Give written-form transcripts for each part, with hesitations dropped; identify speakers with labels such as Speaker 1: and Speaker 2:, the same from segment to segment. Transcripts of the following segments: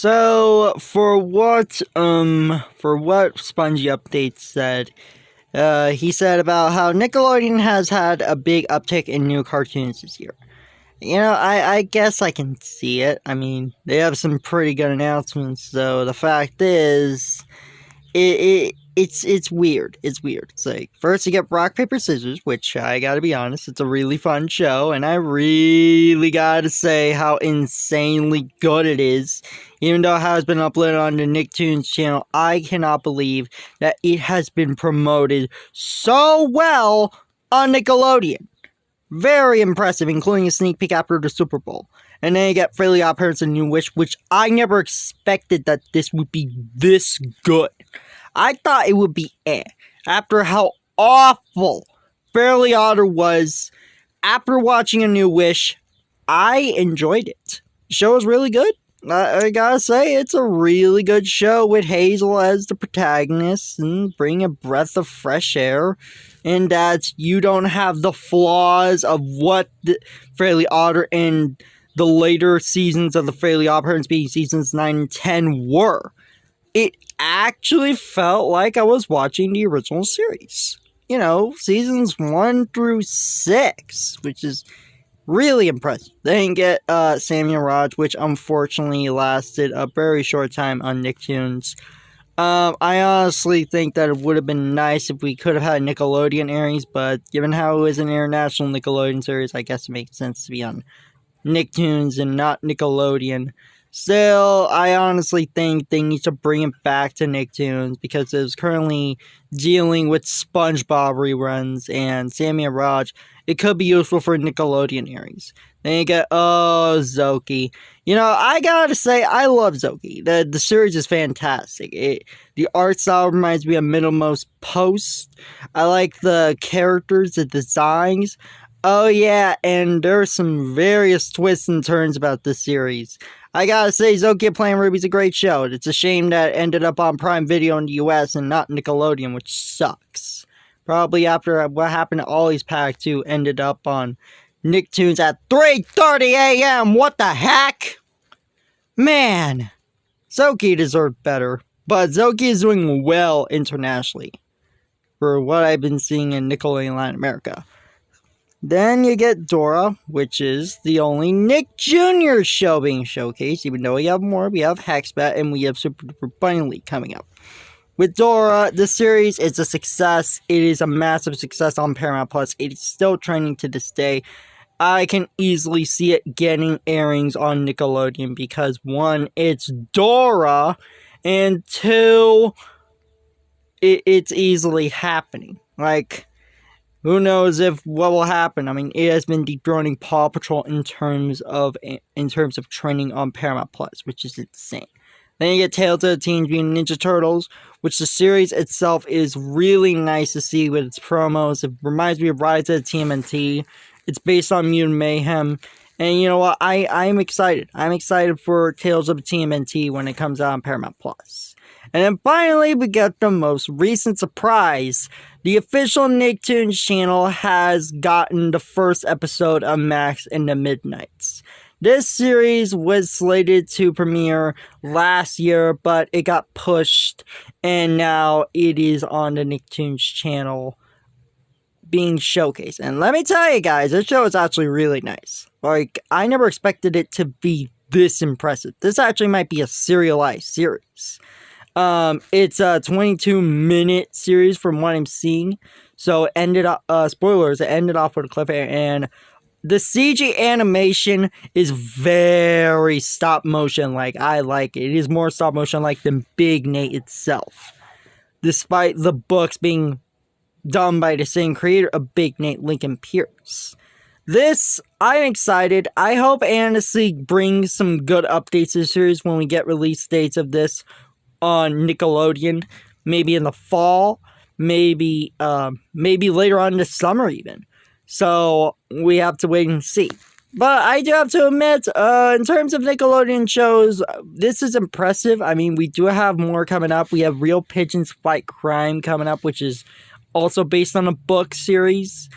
Speaker 1: So for what SpongieUpdates said, he said about how Nickelodeon has had a big uptick in new cartoons this year. I guess I can see it. I mean, they have some pretty good announcements, so the fact is, it's weird. It's weird. It's like, first you get Rock, Paper, Scissors, which I gotta be honest, it's a really fun show, and I really gotta say how insanely good it is. Even though it has been uploaded on the Nicktoons channel, I cannot believe that it has been promoted so well on Nickelodeon. Very impressive, including a sneak peek after the Super Bowl. And then you get Oddparents A New Wish, which I never expected that this would be this good. I thought it would be after how awful Fairly Otter was. After watching A New Wish, I enjoyed it. The show was really good. I gotta say, it's a really good show with Hazel as the protagonist and bring a breath of fresh air. And that you don't have the flaws of what Fairly Otter and the later seasons of the Fairly Oddparents being seasons 9 and 10 were. It actually felt like I was watching the original series. Seasons 1 through 6, which is really impressive. They didn't get Sammy and Raj, which unfortunately lasted a very short time on Nicktoons. I honestly think that it would have been nice if we could have had Nickelodeon airings, but given how it was an international Nickelodeon series, I guess it makes sense to be on Nicktoons and not Nickelodeon. Still, I honestly think they need to bring it back to Nicktoons because it's currently dealing with SpongeBob reruns and Sammy and Raj. It could be useful for Nickelodeon airings. Then you get, Zoki. I gotta say, I love Zoki. The series is fantastic. The art style reminds me of Middlemost Post. I like the characters, the designs. Oh yeah, and there's some various twists and turns about this series. I gotta say, Zoki Playing Ruby's a great show. It's a shame that it ended up on Prime Video in the US and not Nickelodeon, which sucks. Probably after what happened to Ollie's Pack 2 ended up on Nicktoons at 3:30 a.m. What the heck? Man, Zoki deserved better, but Zoki is doing well internationally for what I've been seeing in Nickelodeon Latin America. Then you get Dora, which is the only Nick Jr. show being showcased, even though we have more. We have Hexbet and we have Super Duper Bunny League coming up. With Dora, the series is a success. It is a massive success on Paramount Plus. It is still trending to this day. I can easily see it getting airings on Nickelodeon because 1, it's Dora, and 2, it's easily happening. Who knows what will happen? I mean, it has been dethroning Paw Patrol in terms of trending on Paramount Plus, which is insane. Then you get Tales of the Teenage Mutant Ninja Turtles, which the series itself is really nice to see with its promos. It reminds me of Rise of the TMNT. It's based on Mutant Mayhem. And you know what? I'm excited. I'm excited for Tales of the TMNT when it comes out on Paramount Plus. And then finally, we get the most recent surprise. The official Nicktoons channel has gotten the first episode of Max and the Midnights. This series was slated to premiere last year, but it got pushed, and now it is on the Nicktoons channel being showcased. And let me tell you guys, this show is actually really nice. I never expected it to be this impressive. This actually might be a serialized series. It's a 22-minute series from what I'm seeing. So it ended up, spoilers, it ended off with a cliffhanger, and the CG animation is very stop motion like I like it. It is more stop motion like than Big Nate itself. Despite the books being done by the same creator of Big Nate, Lincoln Pierce. This, I'm excited. I hope Annecy brings some good updates to the series when we get release dates of this on Nickelodeon. Maybe in the fall. Maybe later on this summer even. So, we have to wait and see. But I do have to admit, in terms of Nickelodeon shows, this is impressive. I mean, we do have more coming up. We have Real Pigeons Fight Crime coming up, which is also based on a book series.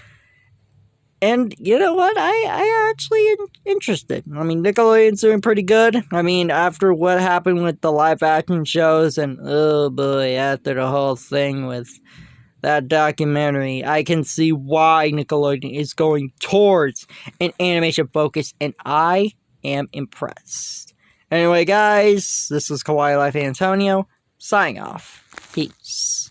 Speaker 1: And you know what? I actually interested. I mean, Nickelodeon's doing pretty good. I mean, after what happened with the live action shows, and oh boy, after the whole thing with that documentary, I can see why Nickelodeon is going towards an animation focus, and I am impressed. Anyway, guys, this was Kawaii Life Antonio, signing off. Peace.